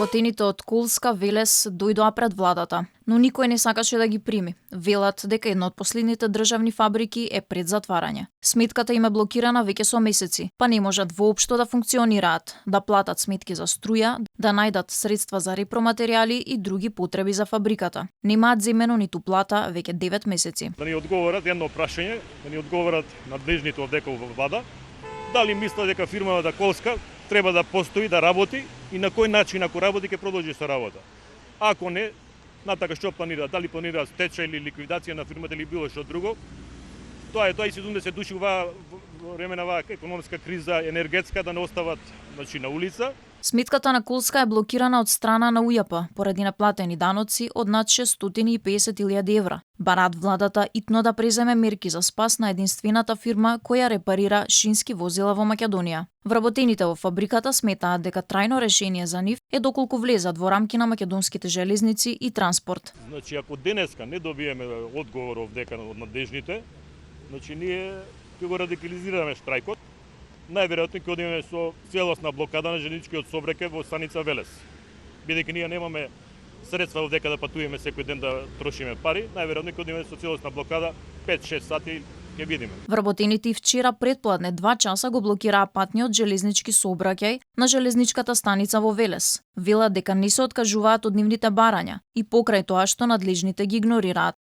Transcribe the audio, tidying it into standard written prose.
Вработените од Кулска Велес дојдоа пред владата, но никој не сакаше да ги прими. Велат дека една од последните државни фабрики е пред затварање. Сметката им е блокирана веќе со месеци, па не можат воопшто да функционираат, да платат сметки за струја, да најдат средства за репроматеријали и други потреби за фабриката. Немаат земено ниту плата веќе 9 месеци. Да ни одговорат едно прашање, да ни одговорат надлежните од дека влада, дали мислат дека фирмата Колска треба да постои, да работи и на кој начин ако работи ќе продолжи со работа. Ако не, натака што планираат, дали планираат стечај или ликвидација на фирмата или било што друго. Тоа е, 70 души во време на економска криза енергетска да не остават на улица. Сметката на Кулска е блокирана од страна на УЈП поради неплатени даноци од над 650.000 евра. Бараат владата итно да преземе мерки за спас на единствената фирма која репарира шински возила во Македонија. Вработените во фабриката сметаат дека трајно решение за нив е доколку влезат во рамки на македонските железници и транспорт. Ако денеска не добиеме одговор овдека од надлежните, ние ќе го радикализираме штрајкот. Најверојатно ќе одиме со целосна блокада на железничкиот сообраќај во станица Велес. Бидејќи ние немаме средства овдека да патуваме секој ден да трошиме пари, најверојатно ќе одиме со целосна блокада 5-6 сати ќе видиме. Вработените и вчера предпладне 2 часа го блокираа патниот железнички сообраќај на железничката станица во Велес. Велат дека не се откажуваат од нивните барања и покрај тоа што надлежните ги игнорираат.